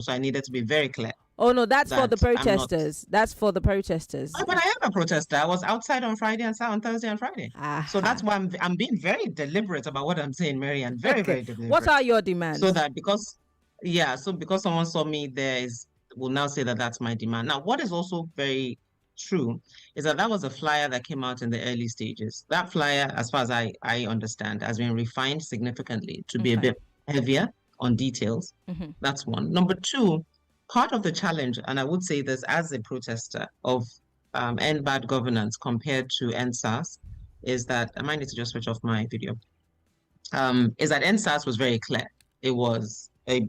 So I needed to be very clear Oh no, that's for the that I'm not. protesters. That's for the protesters. Oh, but I am a protester. I was outside on Friday and sat on Thursday and Friday. So that's Aha. why I'm being very deliberate about what I'm saying, Maryann. Very, Okay. very What deliberate. are your So demands? that because yeah, so because someone saw me there is will now say that that's my demand. Now, what is also very true is that that was a flyer that came out in the early stages. That flyer, as far as I understand, has been refined significantly to be a Okay. bit heavier on details. Hmm. That's one. Number two, part of the challenge, and I would say this as a protester of end bad governance compared to NSAS, is that I might need to just switch off my video. Is that NSAS was very clear. It was a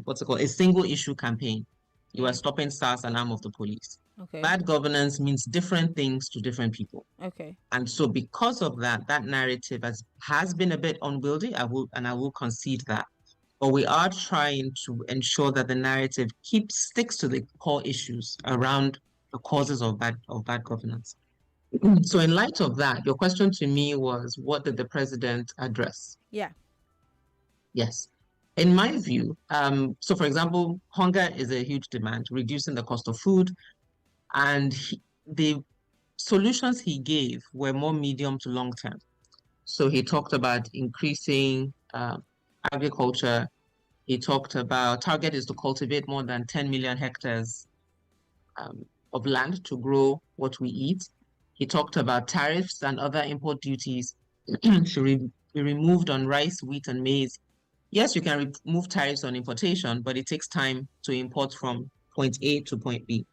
what's it called? A single issue campaign. You are Mm. stopping SARS, an arm of the police. Okay. Bad governance means different things to different people. Okay. And so because of that, that narrative has been a bit unwieldy. I will concede that. But we are trying to ensure that the narrative keeps sticks to the core issues around the causes of bad governance. So in light of that, your question to me was, what did the president address? Yeah. Yes. In my view, so for example, hunger is a huge demand, reducing the cost of food, and the solutions he gave were more medium to long term. So he talked about increasing agriculture. He talked about target is to cultivate more than 10 million hectares of land to grow what we eat. He talked about tariffs and other import duties should be removed on rice, wheat, and maize. Yes, you can remove tariffs on importation, but it takes time to import from point A to point B.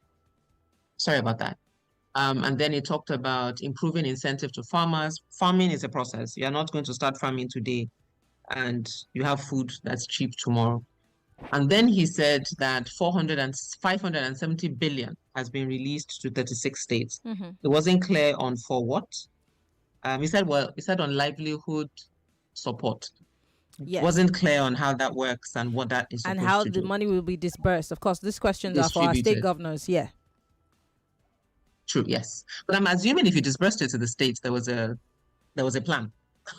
Sorry about that. And then he talked about improving incentive to farmers. Farming is a process. You're not going to start farming today and you have food that's cheap tomorrow. And then he said that 570 billion has been released to 36 states. Hmm. It wasn't clear on for what. He said on livelihood support. Yes. Wasn't clear on how that works and what that is And supposed how to the do. money will be dispersed. Of course, these questions are for our state Distributed. governors. Yeah. True, yes. But I'm assuming if you dispersed it to the states, there was a plan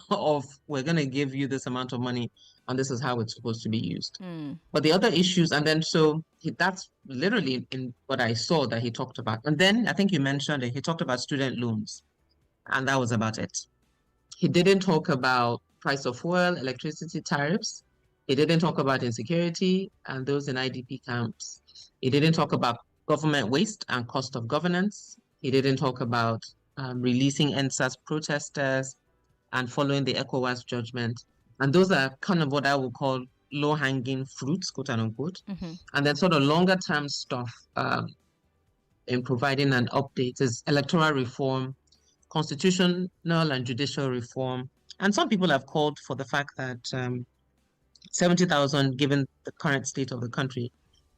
of we're going to give you this amount of money and this is how it's supposed to be used. Mm. But the other issues, and then that's literally in what I saw that he talked about. And then I think you mentioned it, he talked about student loans, and that was about it. He didn't talk about price of fuel, electricity tariffs. He didn't talk about insecurity and those in IDP camps. He didn't talk about government waste and cost of governance. He didn't talk about releasing NSAS protesters and following the ECOWAS judgment. And those are kind of what I would call low hanging fruits, quote unquote. Hmm. And then sort of longer term stuff in providing an update is electoral reform, constitutional and judicial reform. And some people have called for the fact that 70,000, given the current state of the country,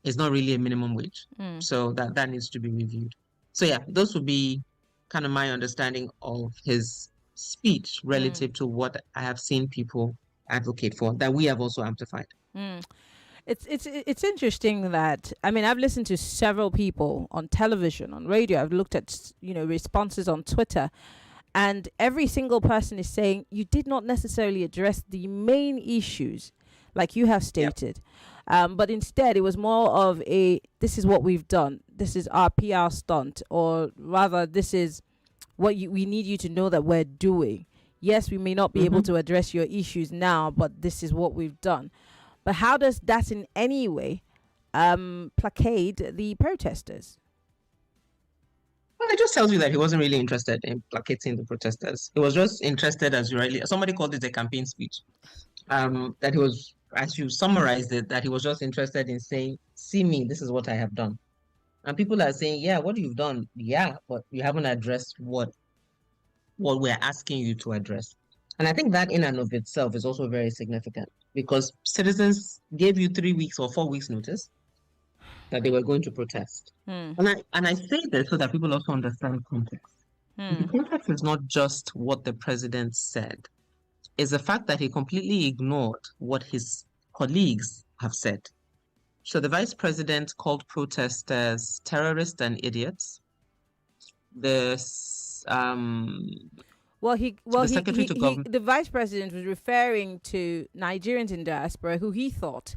is not really a minimum wage. Mm. So that needs to be reviewed. So yeah, those would be kind of my understanding of his speech Mm. relative to what I have seen people advocate for, that we have also amplified. Mm. It's interesting that, I mean, I've listened to several people on television, on radio. I've looked at responses on Twitter, and every single person is saying you did not necessarily address the main issues like you have Yep. stated, but instead it was more of a, this is what we've done, this is our PR stunt, or rather this is what we need you to know that we're doing. Yes, we may not be able Mm-hmm. to address your issues now, but this is what we've done. But how does that in any way placate the protesters? Well, it just tells you that he wasn't really interested in placating the protesters. He was just interested, as you rightly, somebody called it a campaign speech. That he was, as you summarized it, that he was just interested in saying, "See me, this is what I have done." And people are saying, "Yeah, what you've done, yeah, but you haven't addressed what we're asking you to address." And I think that in and of itself is also very significant because citizens gave you 3 weeks or 4 weeks notice that they were going to protest. Hmm. And I say this so that people also understand context. The Hmm. context is not just what the president said, it's the fact that he completely ignored what his colleagues have said. So the vice president called protesters terrorists and idiots. The Well, the secretary to he government. the vice president was referring to Nigerians in diaspora who he thought,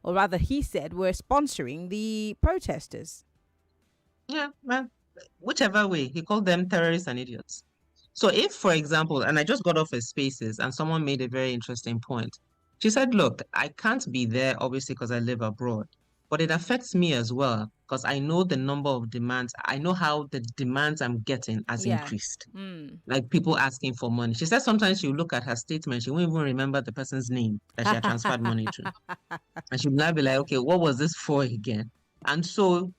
or rather he said, were sponsoring the protesters. Yeah, well, whichever way, he called them terrorists and idiots. So if, for example, and I just got off his spaces and someone made a very interesting point. She said, look, I can't be there obviously because I live abroad, but it affects me as well because I know the number of demands. I know how the demands I'm getting has Yeah. increased. Mm. Like people asking for money. She said sometimes she'll look at her statement, she won't even remember the person's name that she had transferred money to. And she'll now be like, okay, what was this for again? And so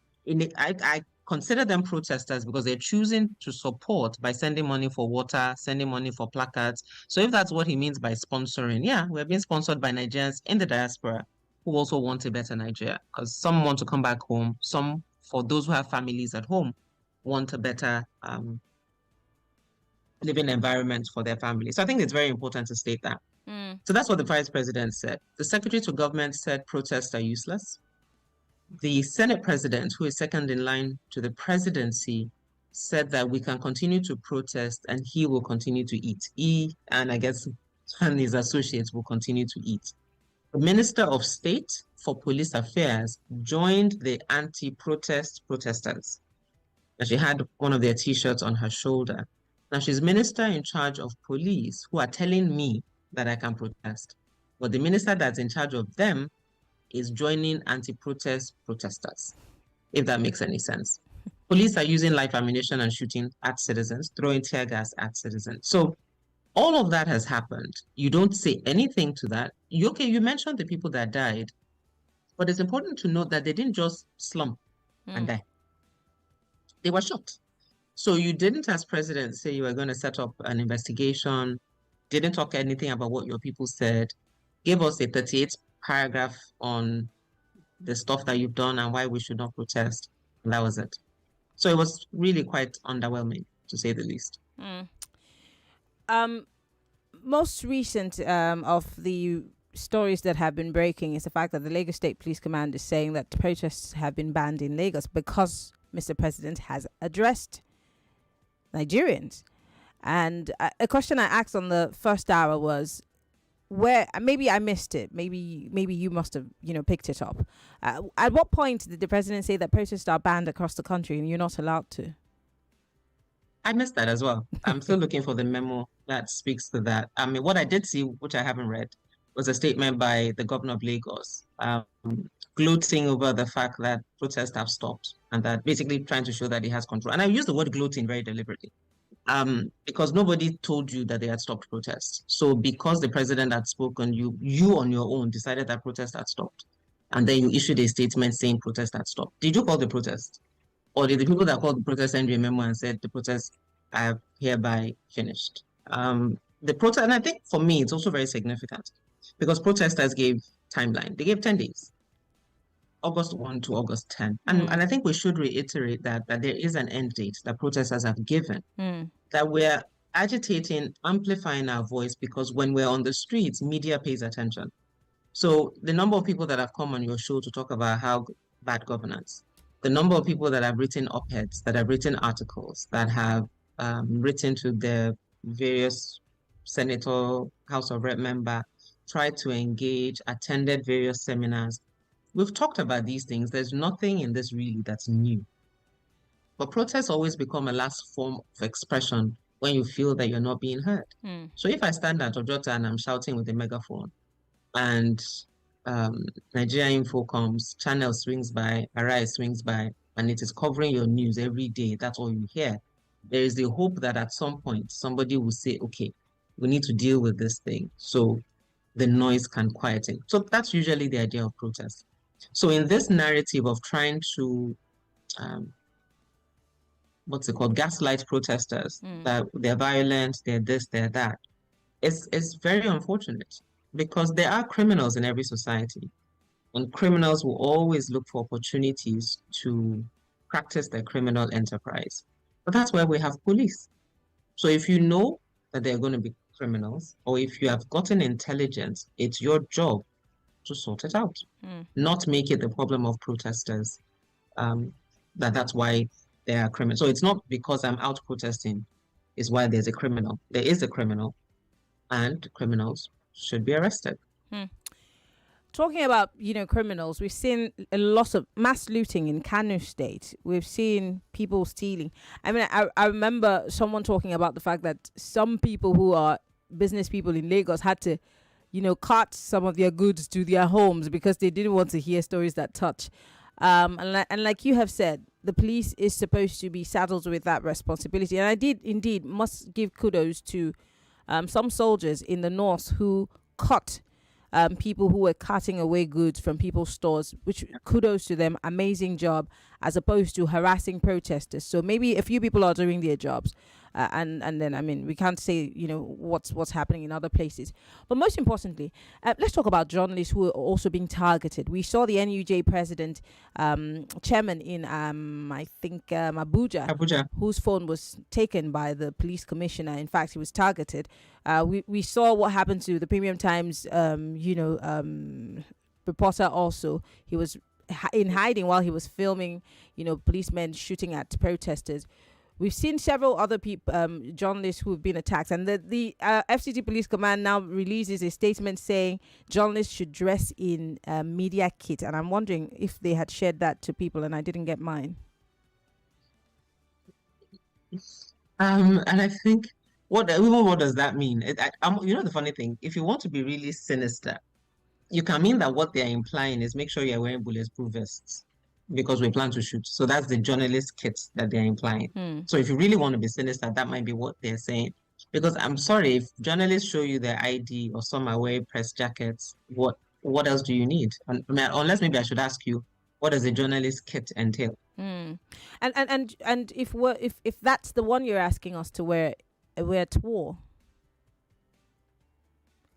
I consider them protesters because they're choosing to support by sending money for water, sending money for placards. So if that's what he means by sponsoring, yeah, we're being sponsored by Nigerians in the diaspora who also want a better Nigeria. Because some want to come back home, some, for those who have families at home, want a better living environment for their family. So I think it's very important to state that. Mm. So that's what the vice president said. The secretary to government said protests are useless. The Senate president, who is second in line to the presidency, said that we can continue to protest and he will continue to eat. He and I guess and his associates will continue to eat. The Minister of State for Police Affairs joined the anti-protest protesters. And she had one of their t-shirts on her shoulder. Now she's minister in charge of police who are telling me that I can protest. But the minister that's in charge of them is joining anti-protest protesters, if that makes any sense. Police are using live ammunition and shooting at citizens, throwing tear gas at citizens. So all of that has happened. You don't say anything to that. You mentioned the people that died, but it's important to note that they didn't just slump and die. They were shot. So you didn't, as president, say you were going to set up an investigation, didn't talk anything about what your people said, gave us a 38 paragraph on the stuff that you've done and why we should not protest. And that was it. So it was really quite underwhelming, to say the least. Mm. Most recent of the stories that have been breaking is the fact that the Lagos State Police Command is saying that protests have been banned in Lagos because Mr. President has addressed Nigerians. And a question I asked on the first hour was, where maybe I missed it, maybe you must have picked it up. At what point did the president say that protests are banned across the country and you're not allowed to? I missed that as well. I'm still looking for the memo that speaks to that. I mean, what I did see, which I haven't read, was a statement by the governor of Lagos, gloating over the fact that protests have stopped and that basically trying to show that he has control. And I use the word gloating very deliberately. Because nobody told you that they had stopped protests. So because the president had spoken, you on your own decided that protest had stopped. And then you issued a statement saying protest had stopped. Did you call the protest? Or did the people that called the protest send you a memo and said the protests are hereby finished? The protest, and I think for me, it's also very significant because protesters gave timeline. They gave 10 days. August 1 to August 10. And I think we should reiterate that there is an end date that protesters have given, that we're agitating, amplifying our voice because when we're on the streets, media pays attention. So the number of people that have come on your show to talk about how bad governance, the number of people that have written op-eds, that have written articles, that have written to the various senator, House of Rep member, tried to engage, attended various seminars. We've talked about these things. There's nothing in this really that's new. But protests always become a last form of expression when you feel that you're not being heard. So if I stand at Ojota and I'm shouting with a megaphone and Nigeria Info comes, Channel swings by, Arise swings by, and it is covering your news every day, that's all you hear. There is the hope that at some point somebody will say, okay, we need to deal with this thing so the noise can quieten. So that's usually the idea of protest. So in this narrative of trying to, what's it called, gaslight protesters, that they're violent, they're this, they're that, it's very unfortunate because there are criminals in every society. And criminals will always look for opportunities to practice their criminal enterprise. But that's where we have police. So if you know that they're going to be criminals, or if you have gotten intelligence, it's your job to sort it out, not make it the problem of protesters, that's why they are criminals. So it's not because I'm out protesting is why there's a criminal. There is a criminal, and criminals should be arrested. Talking about, criminals, we've seen a lot of mass looting in Kano State. We've seen people stealing. I mean, I remember someone talking about the fact that some people who are business people in Lagos had to, cart some of their goods to their homes because they didn't want to hear stories that touch. And like you have said, the police is supposed to be saddled with that responsibility. And I did indeed must give kudos to some soldiers in the north who caught people who were carting away goods from people's stores, which kudos to them, amazing job, as opposed to harassing protesters. So maybe a few people are doing their jobs, and then, I mean, we can't say what's happening in other places. But most importantly, let's talk about journalists who are also being targeted. We saw the NUJ president, chairman in I think Abuja, whose phone was taken by the police commissioner. In fact, he was targeted. We saw what happened to the Premium Times reporter also. He was in hiding while he was filming policemen shooting at protesters. We've seen several other people, journalists who have been attacked, and the FCT Police Command now releases a statement saying journalists should dress in media kit. And I'm wondering if they had shared that to people, and I didn't get mine. And I think what does that mean? The funny thing, if you want to be really sinister, you can mean that what they're implying is make sure you're wearing bulletproof vests because we plan to shoot. So that's the journalist kit that they're implying. So if you really want to be sinister, that might be what they're saying. Because I'm sorry, if journalists show you their ID or some are wearing press jackets, what else do you need? Unless maybe I should ask you, what does a journalist kit entail? And if that's the one you're asking us to wear at war,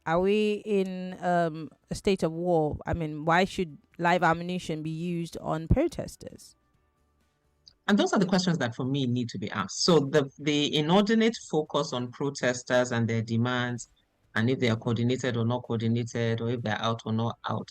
are we in a state of war? I mean, why should live ammunition be used on protesters? And those are the questions that, for me, need to be asked. So the inordinate focus on protesters and their demands, and if they are coordinated or not coordinated, or if they're out or not out,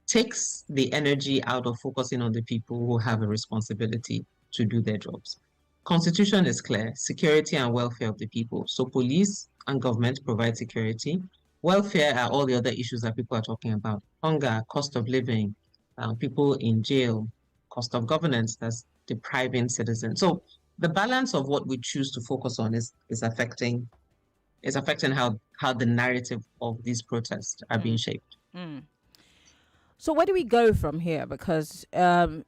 takes the energy out of focusing on the people who have a responsibility to do their jobs. Constitution is clear: security and welfare of the people. So police and government provide security. Welfare are all the other issues that people are talking about: hunger, cost of living, people in jail, cost of governance that's depriving citizens. So the balance of what we choose to focus on is affecting how the narrative of these protests are being shaped. So where do we go from here? Because I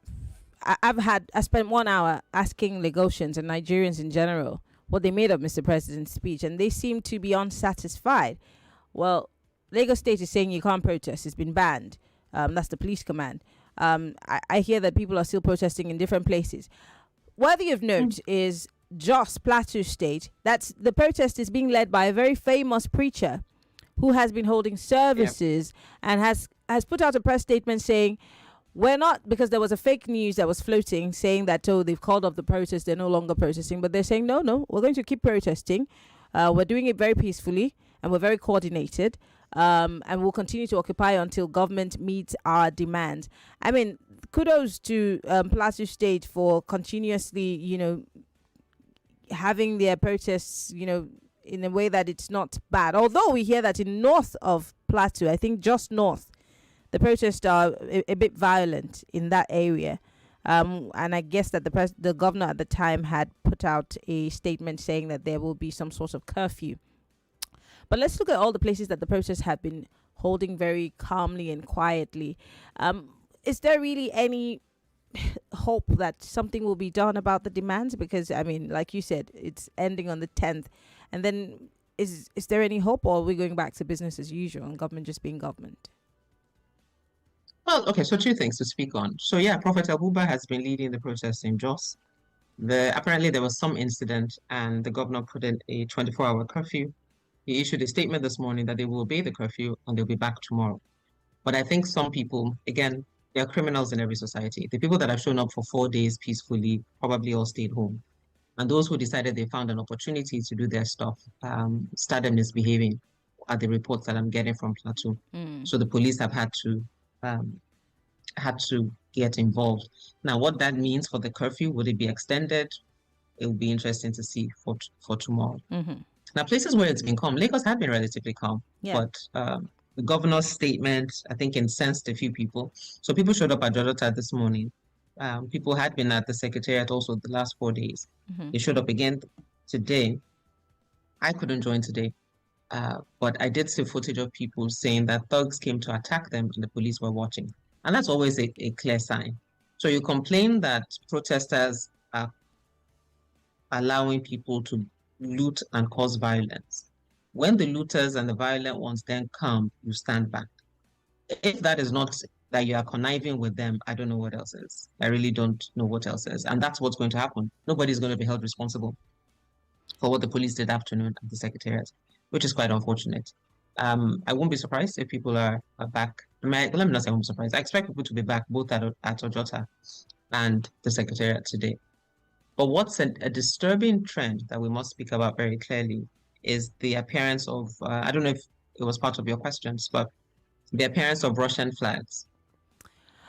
spent 1 hour asking Lagosians and Nigerians in general what they made of Mr. President's speech, and they seem to be unsatisfied. Well, Lagos State is saying you can't protest. It's been banned. That's the police command. I hear that people are still protesting in different places. Worthy of note is Jos Plateau State. That's the protest is being led by a very famous preacher who has been holding services and has put out a press statement saying, we're not, because there was a fake news that was floating saying that, they've called off the protest, they're no longer protesting, but they're saying, no, we're going to keep protesting. We're doing it very peacefully and we're very coordinated. And we'll continue to occupy until government meets our demands. I mean, kudos to Plateau State for continuously, having their protests, in a way that it's not bad. Although we hear that in north of Plateau, I think just north, the protests are a bit violent in that area. And I guess that the governor at the time had put out a statement saying that there will be some sort of curfew. But let's look at all the places that the protests have been holding very calmly and quietly. Is there really any hope that something will be done about the demands? Because, I mean, like you said, it's ending on the 10th. And then is there any hope, or are we going back to business as usual and government just being government? Well, okay, so two things to speak on. So yeah, Prophet Abuba has been leading the protests in Jos. Apparently there was some incident and the governor put in a 24-hour curfew. He issued a statement this morning that they will obey the curfew and they'll be back tomorrow. But I think some people, again, there are criminals in every society. The people that have shown up for 4 days peacefully probably all stayed home. And those who decided they found an opportunity to do their stuff started misbehaving, are the reports that I'm getting from Plateau. So the police have had to get involved. Now, what that means for the curfew, would it be extended? It will be interesting to see for tomorrow. Now, places where it's been calm, Lagos had been relatively calm, but the governor's statement, I think, incensed a few people. So people showed up at Jojota this morning. People had been at the secretariat also the last 4 days. Mm-hmm. They showed up again today. I couldn't join today, but I did see footage of people saying that thugs came to attack them and the police were watching. And that's always a clear sign. So you complain that protesters are allowing people to loot and cause violence. When the looters and the violent ones then come, you stand back. If that is not that you are conniving with them, I don't know what else is. I really don't know what else is. And that's what's going to happen. Nobody's going to be held responsible for what the police did afternoon at the secretariat, which is quite unfortunate. I won't be surprised if people are back. Let me not say I won't be surprised. I expect people to be back both at Ojota and the secretariat today. But what's a disturbing trend that we must speak about very clearly is the appearance of, I don't know if it was part of your questions, but the appearance of Russian flags.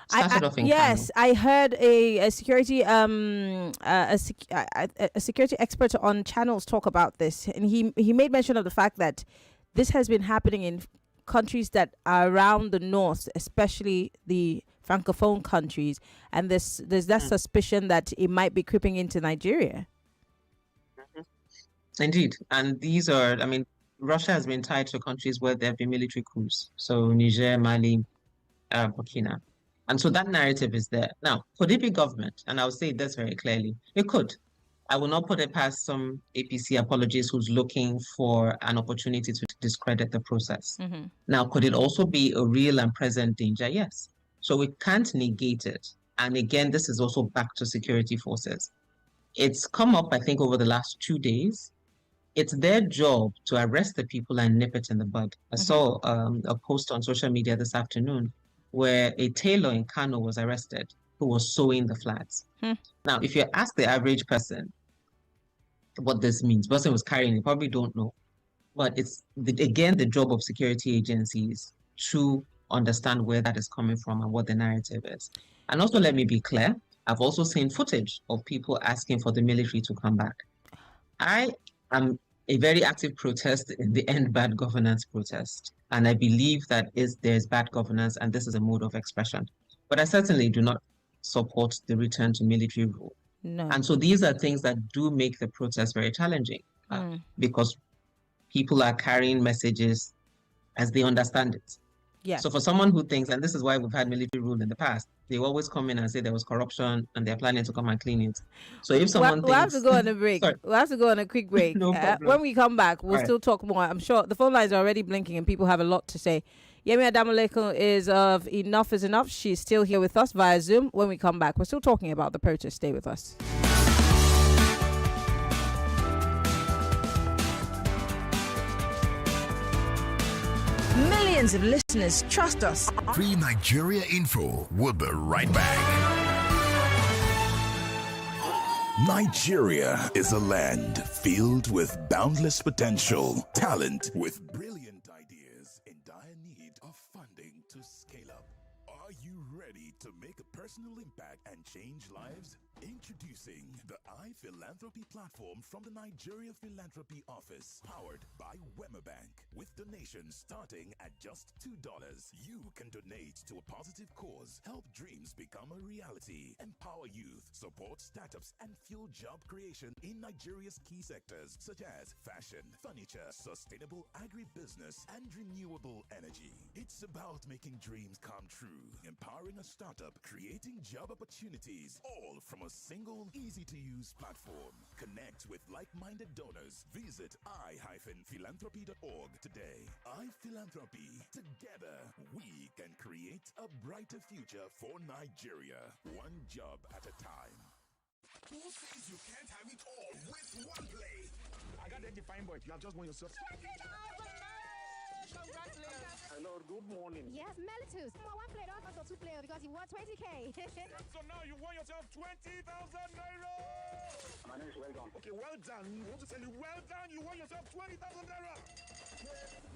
Started off in Kano. Yes, I heard a security a security expert on channels talk about this, and he made mention of the fact that this has been happening in countries that are around the north, especially the francophone countries, and there's that suspicion that it might be creeping into Nigeria. Indeed, and these are, I mean, Russia has been tied to countries where there have been military coups, so Niger, Mali, Burkina. And so that narrative is there. Now, could it be government? And I'll say this very clearly. It could. I will not put it past some APC apologist who's looking for an opportunity to discredit the process. Mm-hmm. Now, could it also be a real and present danger? Yes. So we can't negate it. And again, this is also back to security forces. It's come up, I think, over the last 2 days. It's their job to arrest the people and nip it in the bud. I saw a post on social media this afternoon where a tailor in Kano was arrested who was sewing the flags. Now, if you ask the average person what this means, person was carrying it, probably don't know. But it's, again, the job of security agencies to understand where that is coming from and what the narrative is. And also, let me be clear, I've also seen footage of people asking for the military to come back. I am a very active protest in the End Bad Governance protest. And I believe that there's bad governance and this is a mode of expression. But I certainly do not support the return to military rule. No. And so these are things that do make the protest very challenging because people are carrying messages as they understand it. Yeah. So for someone who thinks, and this is why we've had military rule in the past, they always come in and say there was corruption and they're planning to come and clean it. So if someone we'll have to go on a break. We'll have to go on a quick break. No problem. When we come back, we'll still talk more. I'm sure the phone lines are already blinking and people have a lot to say. Yemi Adamolekun is of Enough is Enough. She's still here with us via Zoom. When we come back, we're still talking about the protest. Stay with us. Millions of listeners trust us. Free Nigeria Info. We'll be right back. Nigeria is a land filled with boundless potential, talent with brilliant ideas in dire need of funding to scale up. Are you ready to make a personal impact and change lives? Introducing the iPhilanthropy platform from the Nigeria Philanthropy Office, powered by Bank. With donations starting at just $2, you can donate to a positive cause, help dreams become a reality, empower youth, support startups, and fuel job creation in Nigeria's key sectors such as fashion, furniture, sustainable agribusiness, and renewable energy. It's about making dreams come true, empowering a startup, creating job opportunities, all from a single, easy-to-use platform. Connect with like-minded donors. Visit i-philanthropy.org today. iPhilanthropy. Together, we can create a brighter future for Nigeria. One job at a time. Who says you can't have it all with one play? I got that defined, but you have just won yourself. Congratulations. Hello, good morning. Yes, Melitus. One player, don't go to 2 players because you won 20K. So now you won yourself 20,000 naira. My name is Well Done. Okay, well done. I want to tell you, well done. You won yourself 20,000 naira.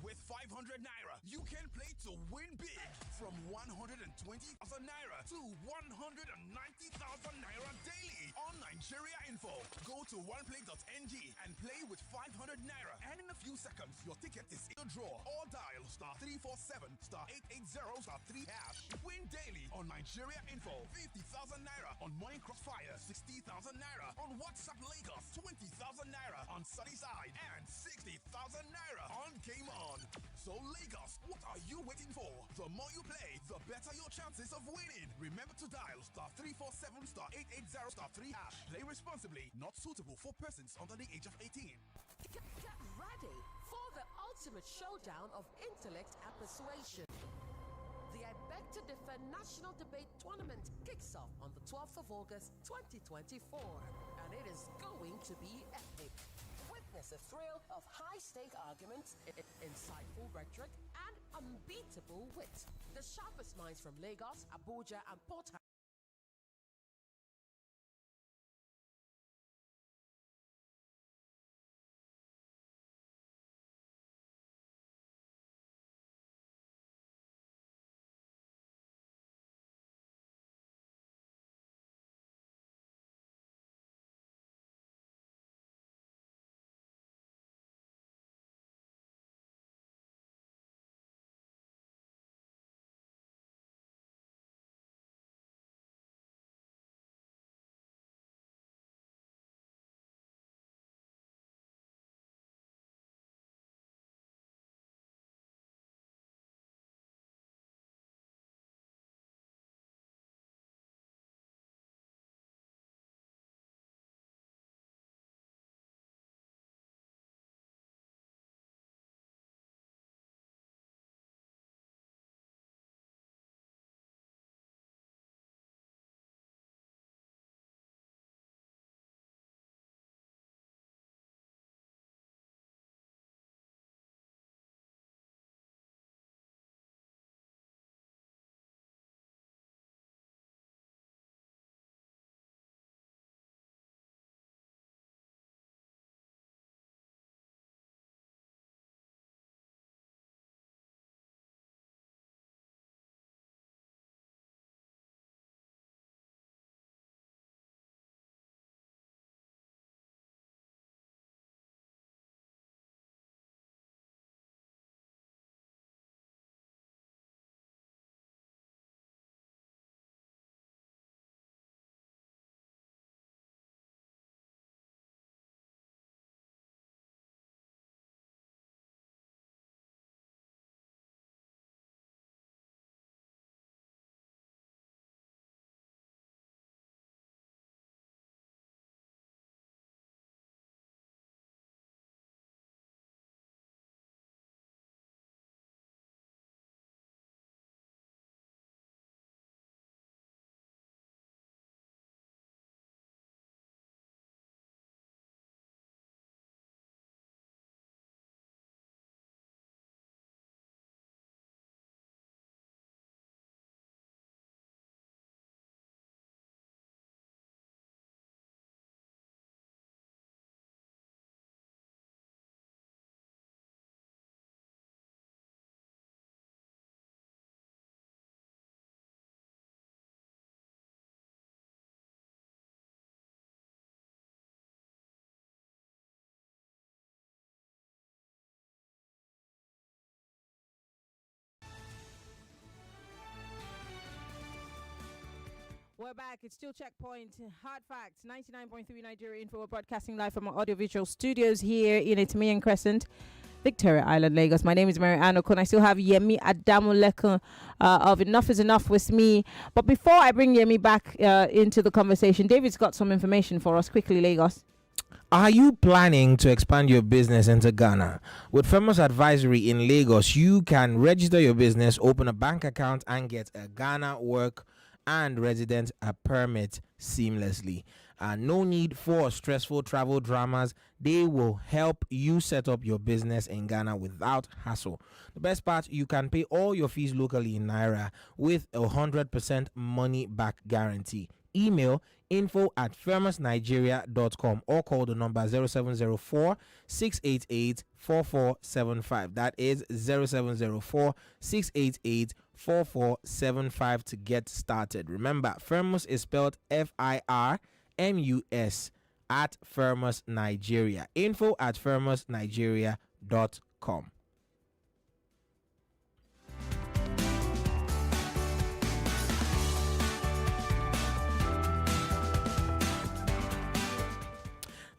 With 500 naira, you can play to win big. From 120,000 naira to 190,000 naira daily on Nigeria Info. info. Go to oneplay.ng and play with 500 naira. And in a few seconds, your ticket is in the draw. Or dial *347 *880 *3 hash. Win daily on Nigeria Info. 50,000 naira on Morning Crossfire. 60,000 naira on WhatsApp Lagos. 20,000 naira on Sunnyside. And 60,000 naira on Game On. So Lagos, what are you waiting for? The more you play, the better your chances of winning. Remember to dial *347 *880 *3 hash. Play responsibly. Not suitable for persons under the age of 18. Get ready for the ultimate showdown of intellect and persuasion. The I Beg to Differ National Debate Tournament kicks off on the 12th of August 2024, and it is going to be epic. Witness the thrill of high-stake arguments, insightful rhetoric, and unbeatable wit. The sharpest minds from Lagos, Abuja, and Port Harcourt. We're back. It's still Checkpoint. Hard Facts, 99.3 Nigeria Info. We're broadcasting live from our audiovisual studios here in Itimian Crescent, Victoria Island, Lagos. My name is Maryann Okon. I still have Yemi Adamolekun of Enough is Enough with me. But before I bring Yemi back into the conversation, David's got some information for us. Quickly, Lagos. Are you planning to expand your business into Ghana? With Famous Advisory in Lagos, you can register your business, open a bank account, and get a Ghana work and resident permit seamlessly. No need for stressful travel dramas. They will help you set up your business in Ghana without hassle. The best part, you can pay all your fees locally in Naira with a 100% money back guarantee. Email info@famousnigeria.com or call the number 0704 688 4475. That is 0704 688 4475 to get started. Remember, Firmus is spelled FIRMUS at Firmus Nigeria. Info at firmusnigeria.com.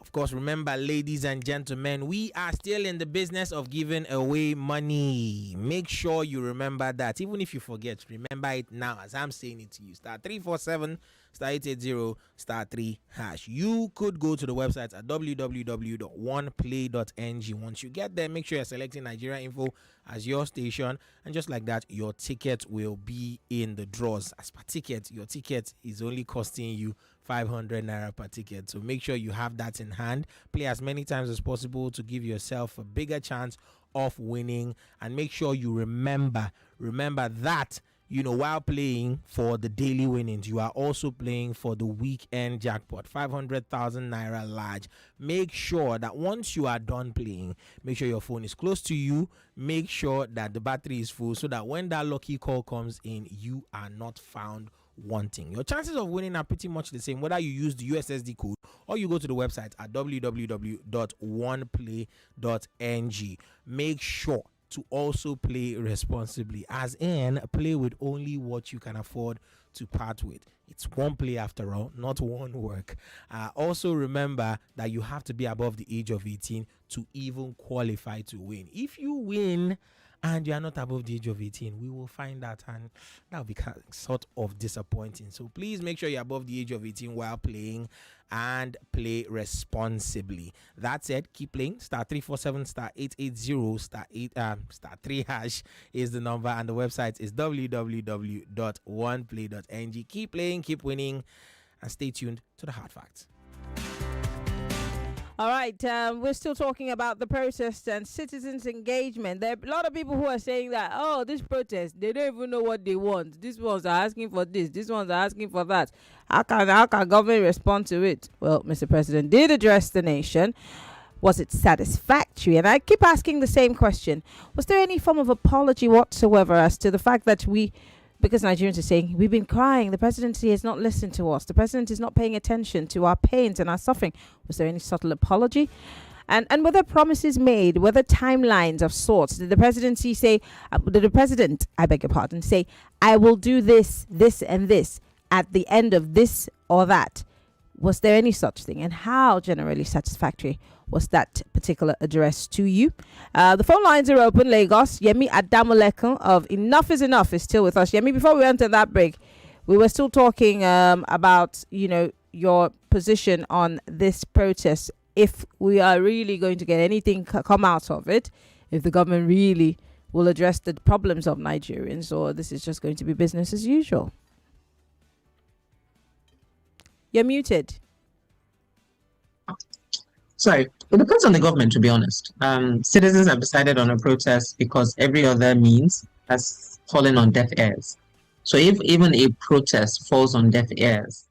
Of course, remember, ladies and gentlemen, we are still in the business of giving away money. Make sure you remember that. Even if you forget, remember it now as I'm saying it to you. Star 347 star 880 star 3 hash. You could go to the website at www.oneplay.ng. Once you get there, make sure you're selecting Nigeria Info as your station, and just like that, your ticket will be in the draws. As per ticket, your ticket is only costing you 500 naira per ticket, so make sure you have that in hand. Play as many times as possible to give yourself a bigger chance of winning, and make sure you remember that, while playing for the daily winnings, you are also playing for the weekend jackpot, 500,000 naira large. Make sure that once you are done playing, make sure your phone is close to you. Make sure that the battery is full, so that when that lucky call comes in, you are not found wanting. Your chances of winning are pretty much the same whether you use the USSD code or you go to the website at www.oneplay.ng. Make sure to also play responsibly, as in play with only what you can afford to part with. It's one play after all, not one work. Also remember that you have to be above the age of 18 to even qualify to win. If you win and you are not above the age of 18, we will find that, and that will be sort of disappointing. So please make sure you're above the age of 18 while playing, and play responsibly. That said, keep playing. Star 347 star 880 star 3 hash is the number, and the website is www.oneplay.ng. Keep playing, keep winning, and stay tuned to the hard facts. All right, we're still talking about the protests and citizens' engagement. There are a lot of people who are saying that, this protest, they don't even know what they want. These ones are asking for this, these ones are asking for that. How can government respond to it? Well, Mr. President did address the nation. Was it satisfactory? And I keep asking the same question. Was there any form of apology whatsoever as to the fact that because Nigerians are saying, we've been crying, the presidency has not listened to us, the president is not paying attention to our pains and our suffering? Was there any subtle apology? And were there promises made? Were there timelines of sorts? Did the presidency say, did the president, I beg your pardon, say, I will do this, this and this at the end of this or that? Was there any such thing? And how generally satisfactory was that particular address to you? The phone lines are open. Lagos, Yemi Adamolekun of Enough is Enough is still with us. Yemi, before we enter that break, we were still talking about, your position on this protest. If we are really going to get anything come out of it, if the government really will address the problems of Nigerians, or this is just going to be business as usual. You're muted. Sorry, it depends on the government, to be honest. Citizens have decided on a protest because every other means has fallen on deaf ears. So if even a protest falls on deaf ears,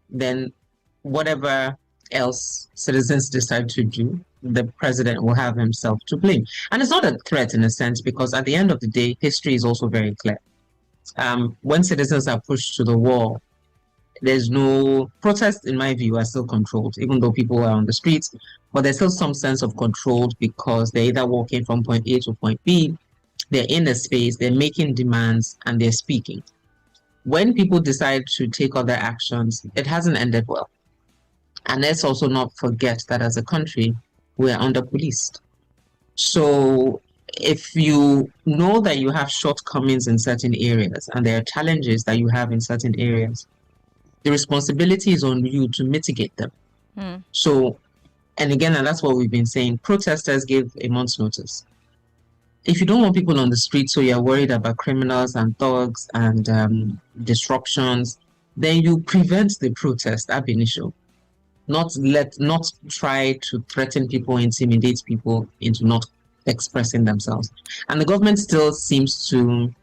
then whatever else citizens decide to do, the president will have himself to blame. And it's not a threat in a sense, because at the end of the day, history is also very clear. When citizens are pushed to the wall, there's no protest, in my view, are still controlled, even though people are on the streets, but there's still some sense of control because they're either walking from point A to point B, they're in a space, they're making demands, and they're speaking. When people decide to take other actions, it hasn't ended well. And let's also not forget that as a country, we're under-policed. So if you know that you have shortcomings in certain areas and there are challenges that you have in certain areas, the responsibility is on you to mitigate them. So, and again, and that's what we've been saying, protesters give a month's notice. If you don't want people on the street, so you're worried about criminals and thugs and disruptions, then you prevent the protest ab initio. Not try to threaten people, intimidate people into not expressing themselves. And the government still seems to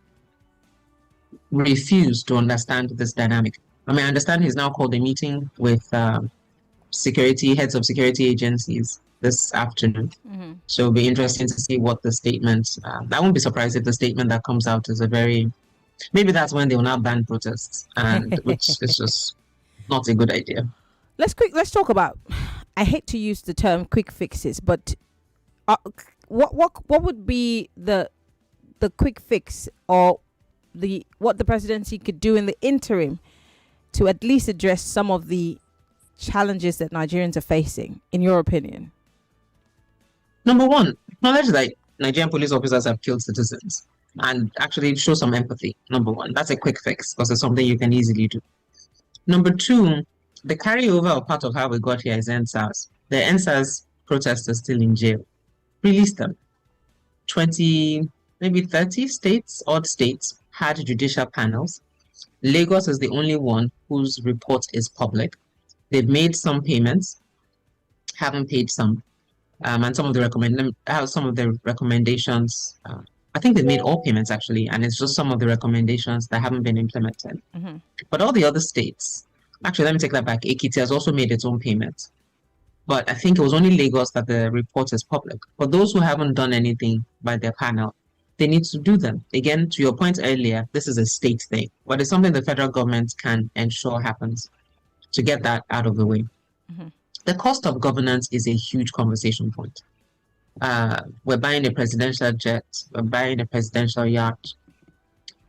refuse to understand this dynamic. I mean, I understand he's now called a meeting with heads of security agencies this afternoon. So it'll be interesting to see what the statement, I won't be surprised if the statement that comes out is maybe that's when they will now ban protests, and which is just not a good idea. Let's talk about I hate to use the term quick fixes, but what would be the quick fix, or what the presidency could do in the interim to at least address some of the challenges that Nigerians are facing, in your opinion? Number one, acknowledge that Nigerian police officers have killed citizens and actually show some empathy. Number one, that's a quick fix because it's something you can easily do. Number two, the carryover of part of how we got here is NSAS. The NSAS protesters still in jail. Release them. 20, maybe 30 states, odd states, had judicial panels. Lagos is the only one whose report is public. They've made some payments, haven't paid some. And some of the recommendations, I think they made all payments actually, and it's just some of the recommendations that haven't been implemented. Mm-hmm. But all the other states, actually, let me take that back. Ekiti has also made its own payments. But I think it was only Lagos that the report is public. For those who haven't done anything by their panel, they need to do them. Again, to your point earlier, this is a state thing, but it's something the federal government can ensure happens to get that out of the way. Mm-hmm. The cost of governance is a huge conversation point. We're buying a presidential jet, we're buying a presidential yacht.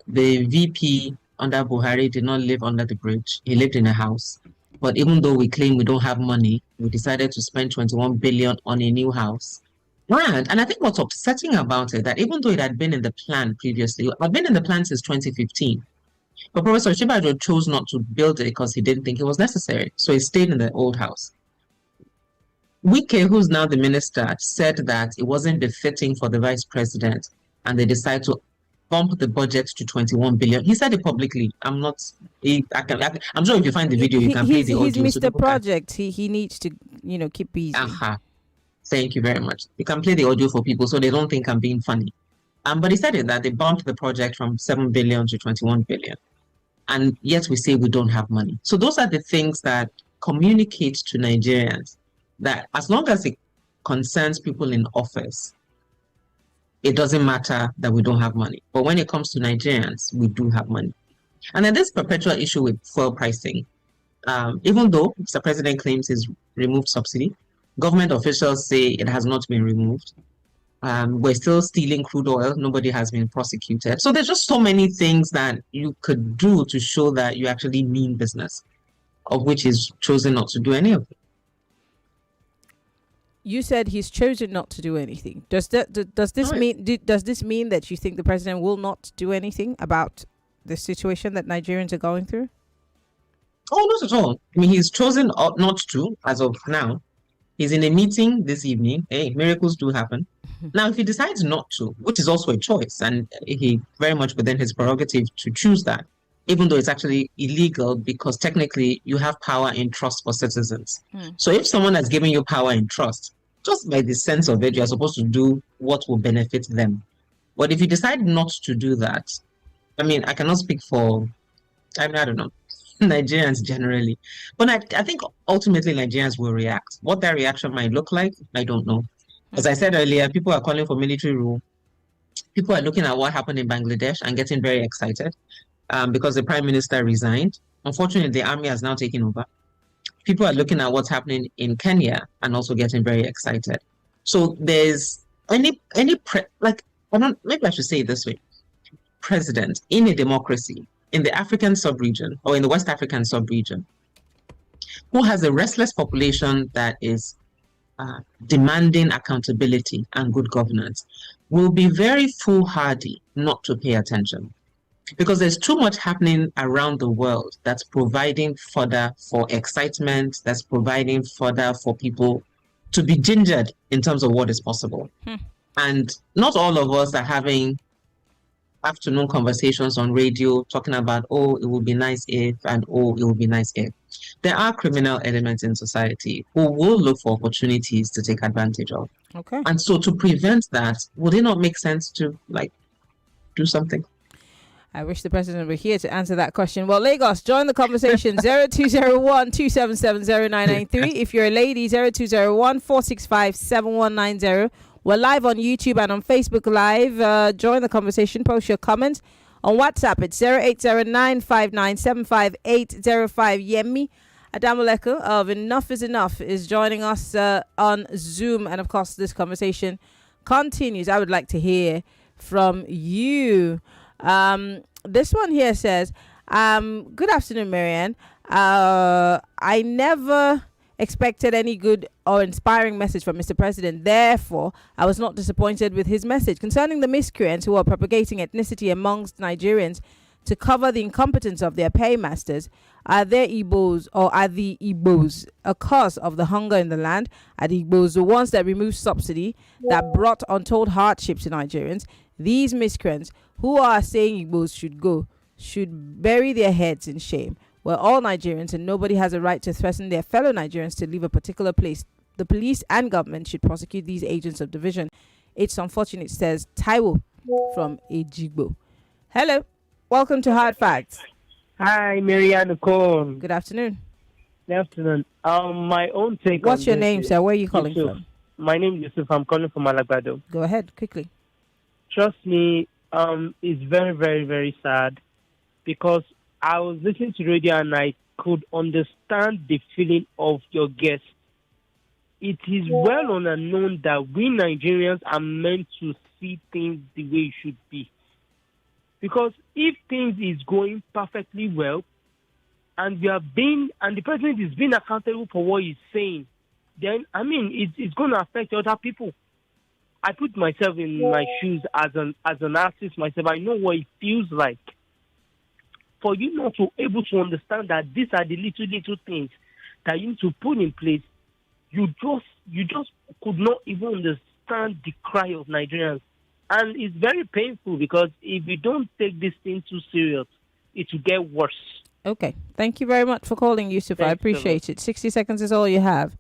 The VP under Buhari did not live under the bridge. He lived in a house. But even though we claim we don't have money, we decided to spend 21 billion on a new house. And I think what's upsetting about it, that even though it had been in the plan previously, it had been in the plan since 2015. But Professor Shibajo chose not to build it because he didn't think it was necessary. So he stayed in the old house. Wike, who's now the minister, said that it wasn't befitting for the vice president, and they decided to bump the budget to 21 billion. He said it publicly. I'm sure if you find the video, you can play the audio. He's Mr. Project. He needs to, keep busy. Thank you very much. You can play the audio for people so they don't think I'm being funny. But he said it, that they bumped the project from 7 billion to 21 billion. And yet we say we don't have money. So those are the things that communicate to Nigerians that as long as it concerns people in office, it doesn't matter that we don't have money. But when it comes to Nigerians, we do have money. And then this perpetual issue with fuel pricing, even though Mr. President claims he's removed subsidy, government officials say it has not been removed. We're still stealing crude oil. Nobody has been prosecuted. So there's just so many things that you could do to show that you actually mean business, of which he's chosen not to do any of it. You said he's chosen not to do anything. Does this mean that you think the president will not do anything about the situation that Nigerians are going through? Oh, not at all. I mean, he's chosen not to as of now. He's in a meeting this evening. Hey, miracles do happen. Now, if he decides not to, which is also a choice, and he very much within his prerogative to choose that, even though it's actually illegal because technically you have power in trust for citizens. So if someone has given you power in trust, just by the sense of it, you're supposed to do what will benefit them. But if you decide not to do that, I mean, I cannot speak for, I don't know, Nigerians generally. But I think ultimately Nigerians will react. What that reaction might look like, I don't know. As I said earlier, people are calling for military rule. People are looking at what happened in Bangladesh and getting very excited because the prime minister resigned. Unfortunately, the army has now taken over. People are looking at what's happening in Kenya and also getting very excited. So there's maybe I should say it this way. President in a democracy in the African sub-region or in the West African sub-region who has a restless population that is demanding accountability and good governance will be very foolhardy not to pay attention. Because there's too much happening around the world that's providing fodder for excitement, that's providing fodder for people to be gingered in terms of what is possible. And not all of us are having afternoon conversations on radio talking about, oh, it would be nice if, and oh, it would be nice if. There are criminal elements in society who will look for opportunities to take advantage of. Okay. And so to prevent that, would it not make sense to do something? I wish the president were here to answer that question. Well, Lagos, join the conversation. 0201 277 0993. If you're a lady, 0201 465 7190. We're live on YouTube and on Facebook Live. Join the conversation. Post your comments. On WhatsApp, it's 0809 5975 805. Yemi, Adamolekun of Enough is Enough is joining us on Zoom. And of course, this conversation continues. I would like to hear from you. This one here says, good afternoon, Maryann. I never expected any good or inspiring message from Mr. President. Therefore, I was not disappointed with his message concerning the miscreants who are propagating ethnicity amongst Nigerians to cover the incompetence of their paymasters. Are there Igbos, or are the Igbos a cause of the hunger in the land? Are the Igbos the ones that removed subsidy that brought untold hardships to Nigerians? These miscreants who are saying Igbos should go should bury their heads in shame. We're all Nigerians and nobody has a right to threaten their fellow Nigerians to leave a particular place. The police and government should prosecute these agents of division. It's unfortunate, says Taiwo from Ejigbo. Hello, welcome to Hard Facts. Hi, Maryann Okon. Good afternoon. Good afternoon. My own take. What's your name, sir? Where are you calling Yusuf. from? My name is Yusuf. I'm calling from Alagbado. Go ahead, quickly. Trust me, it's very, very, very sad because I was listening to radio and I could understand the feeling of your guest. It is well known that we Nigerians are meant to see things the way it should be. Because if things is going perfectly well, and the president is being accountable for what he's saying, then it's going to affect other people. I put myself in my shoes as an artist myself. I know what it feels like. For you not to able to understand that these are the little things that you need to put in place, you just could not even understand the cry of Nigerians. And it's very painful because if we don't take this thing too serious, it will get worse. Okay. Thank you very much for calling, Yusuf. I appreciate it. 60 seconds is all you have.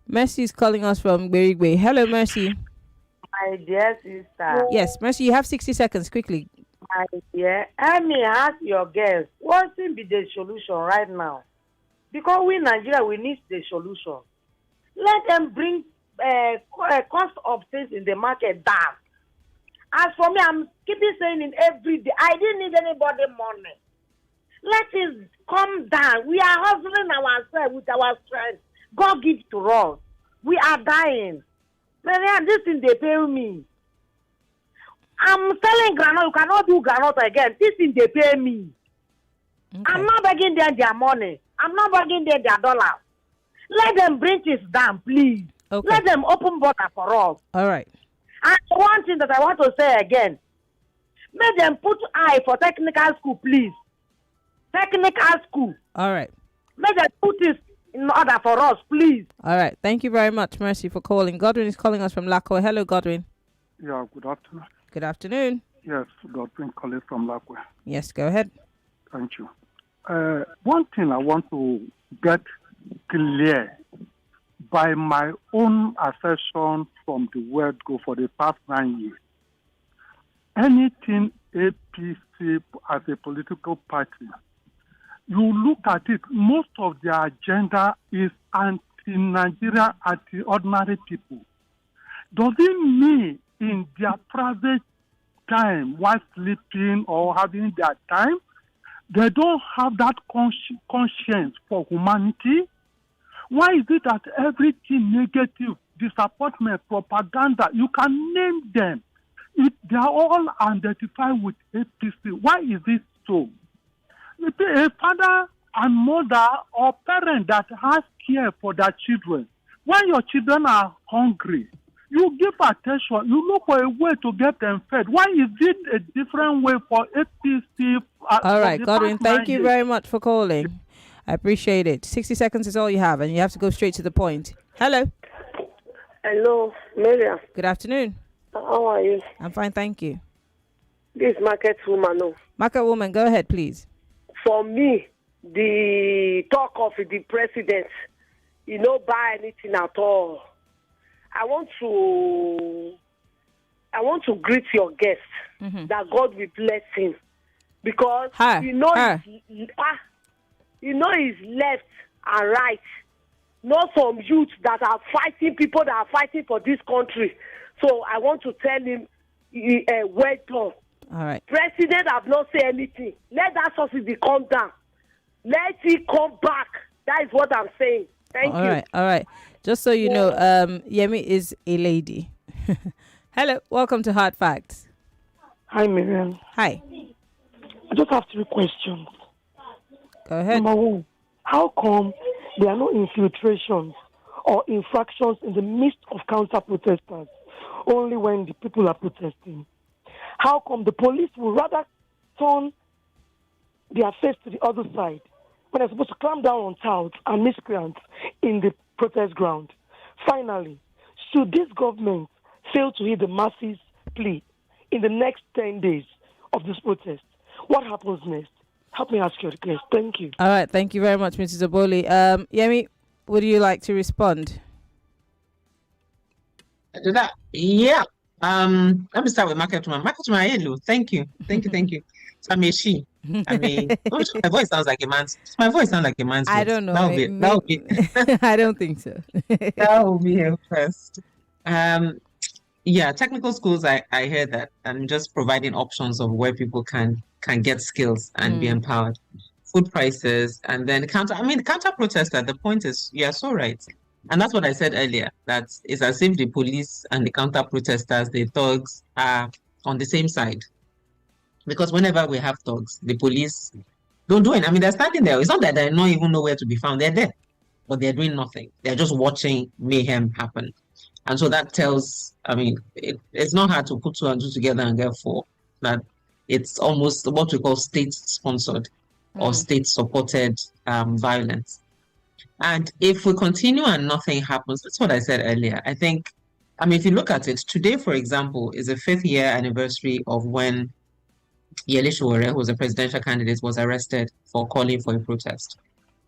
Mercy is calling us from Berigwe. Hello, Mercy. My dear sister. Yes, Mercy, you have 60 seconds. Quickly. My dear, I may ask your guest, what will be the solution right now? Because we in Nigeria, we need the solution. Let them bring cost of things in the market down. As for me, I'm keeping saying it every day. I didn't need anybody money. Let it come down. We are hustling ourselves with our strength. God gives to us. We are dying. Maryann, this thing they pay me. I'm selling granite. You cannot do granite again. This thing they pay me. Okay. I'm not begging them their money. I'm not begging them their dollars. Let them bring this down, please. Okay. Let them open border for us. All right. And one thing that I want to say again, make them put eye for technical school, please. Technical school. All right. Make them put this in order for us, please. All right. Thank you very much, Mercy, for calling. Godwin is calling us from Lakwe. Hello, Godwin. Yeah, good afternoon. Good afternoon. Yes, Godwin calling from Lakwe. Yes, go ahead. Thank you. One thing I want to get clear, by my own assertion from the word go for the past 9 years, anything APC as a political party, you look at it, most of their agenda is anti-Nigeria, anti-ordinary people. Does it mean in their private time, while sleeping or having their time, they don't have that conscience for humanity? Why is it that everything negative, disappointment, propaganda, you can name them, they are all identified with APC? Why is it so? A father and mother or parent that has care for their children, when your children are hungry, you give attention, you look for a way to get them fed. Why is it a different way for APC? All right, Godwin, thank you very much for calling. I appreciate it. 60 seconds is all you have, and you have to go straight to the point. Hello. Hello, Maryann. Good afternoon. How are you? I'm fine, thank you. This market woman. No. Market woman, go ahead, please. For me, the talk of the president, you don't buy anything at all. I want to greet your guest, that God will bless him, because he's left and right. Not some youth that are fighting, people that are fighting for this country. So I want to tell him, well done. All right. President have not said anything. Let that subsidy come down. Let it come back. That is what I'm saying. Thank you. All right. Just so you know, Yemi is a lady. Hello, welcome to Hard Facts. Hi, Maryann. Hi. I just have 3 questions. Go ahead. Number 1, how come there are no infiltrations or infractions in the midst of counter-protesters, only when the people are protesting? How come the police will rather turn their face to the other side when they're supposed to clamp down on touts and miscreants in the protest ground? Finally, should this government fail to heed the masses' plea in the next 10 days of this protest, what happens next? Help me ask you a question. Thank you. All right. Thank you very much, Mrs. Oboli. Yemi, would you like to respond? To that, yeah. Let me start with market woman. Market woman, hello. Thank you. So I'm a she. I mean, my voice sounds like a man's. My voice sounds like a man's. I voice. don't know. That would be. I don't think so. That will be a first. Yeah, technical schools. I hear that. I'm just providing options of where people can get skills and be empowered. Food prices, and then counter. I mean, the counter protester. The point is, you're so right. And that's what I said earlier, that it's as if the police and the counter-protesters, the thugs, are on the same side. Because whenever we have thugs, the police don't do it. I mean, they're standing there. It's not that they don't even know where to be found. They're there, but they're doing nothing. They're just watching mayhem happen. And so that tells, I mean, it's not hard to put 2 and 2 together and get 4. That it's almost what we call state-sponsored or state-supported violence. And if we continue and nothing happens, that's what I said earlier. I think, I mean, if you look at it, today, for example, is the 5th year anniversary of when Yele Sowore, who was a presidential candidate, was arrested for calling for a protest.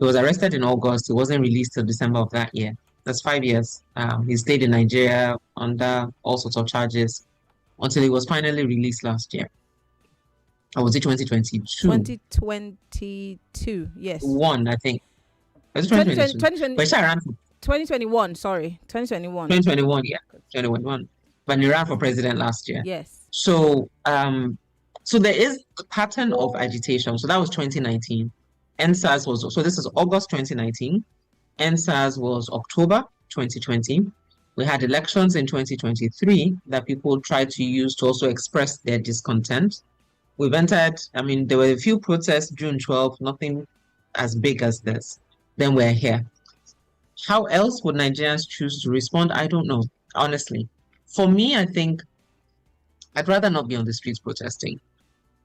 He was arrested in August. He wasn't released till December of that year. That's 5 years. He stayed in Nigeria under all sorts of charges until he was finally released last year. Or was it 2022? 2022, yes. One, I think. 2021, sorry. 2021. 2021, yeah. 2021. But he ran for president last year. Yes. So so there is a pattern of agitation. So that was 2019. NSAS was, so this is August 2019. NSAS was October 2020. We had elections in 2023 that people tried to use to also express their discontent. We've entered, I mean, there were a few protests June 12th, nothing as big as this. Then we're here. How else would Nigerians choose to respond? I don't know, honestly. For me, I think I'd rather not be on the streets protesting.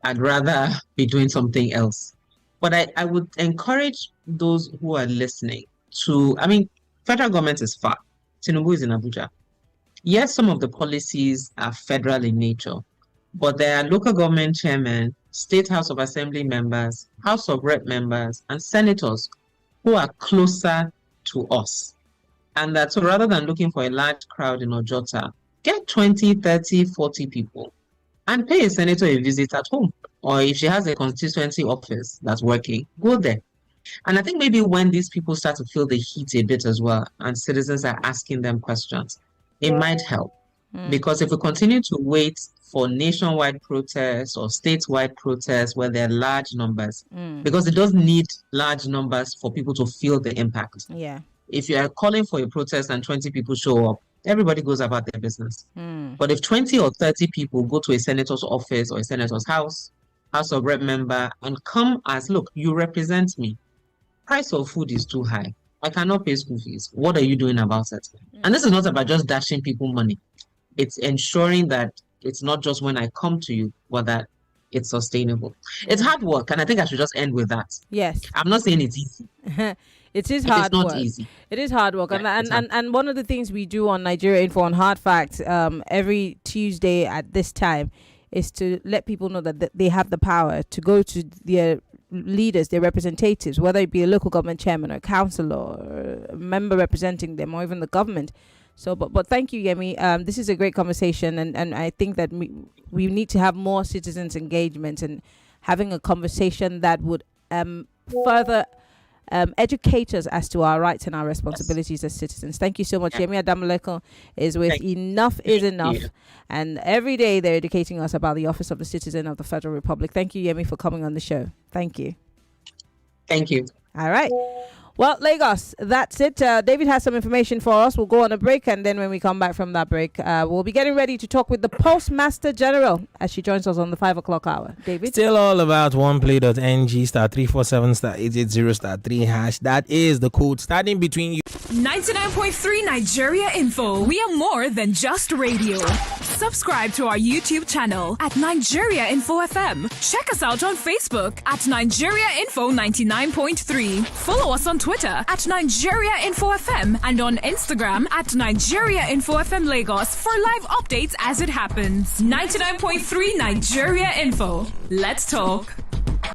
I'd rather be doing something else. But I would encourage those who are listening to, I mean, federal government is far. Tinubu is in Abuja. Yes, some of the policies are federal in nature, but there are local government chairmen, State House of Assembly members, House of Rep members, and senators who are closer to us. And that, so rather than looking for a large crowd in Ojota, get 20, 30, 40 people and pay a senator a visit at home. Or if she has a constituency office that's working, go there. And I think maybe when these people start to feel the heat a bit as well, and citizens are asking them questions, it might help. Because if we continue to wait for nationwide protests or statewide protests where there are large numbers, because it does need large numbers for people to feel the impact. Yeah. If you are calling for a protest and 20 people show up, everybody goes about their business. But if 20 or 30 people go to a senator's office or a senator's house, House of Rep member, and come as, look, you represent me. Price of food is too high. I cannot pay school fees. What are you doing about it? And this is not about just dashing people money. It's ensuring that it's not just when I come to you, but that it's sustainable. It's hard work, and I think I should just end with that. Yes. I'm not saying it's easy. It is hard work. It's not easy. It is hard work. Yeah, and one of the things we do on Nigeria Info on Hard Facts every Tuesday at this time is to let people know that they have the power to go to their leaders, their representatives, whether it be a local government chairman or a councillor or a member representing them or even the government. So, but thank you, Yemi. This is a great conversation, and I think that we need to have more citizens' engagement and having a conversation that would further educate us as to our rights and our responsibilities as citizens. Thank you so much. Yemi Adamolekun is with Enough is Enough. And every day they're educating us about the Office of the Citizen of the Federal Republic. Thank you, Yemi, for coming on the show. Thank you. Thank you. All right. Well, Lagos, that's it. David has some information for us. We'll go on a break, and then when we come back from that break, we'll be getting ready to talk with the Postmaster General as she joins us on the 5 o'clock hour. David? Still all about oneplay.ng *347*880*3#. That is the code starting between you. 99.3 Nigeria Info. We are more than just radio. Subscribe to our YouTube channel at Nigeria Info FM. Check us out on Facebook at Nigeria Info 99.3. Follow us on Twitter at Nigeria Info FM and on Instagram at Nigeria Info FM Lagos for live updates as it happens. 99.3 Nigeria Info. Let's talk.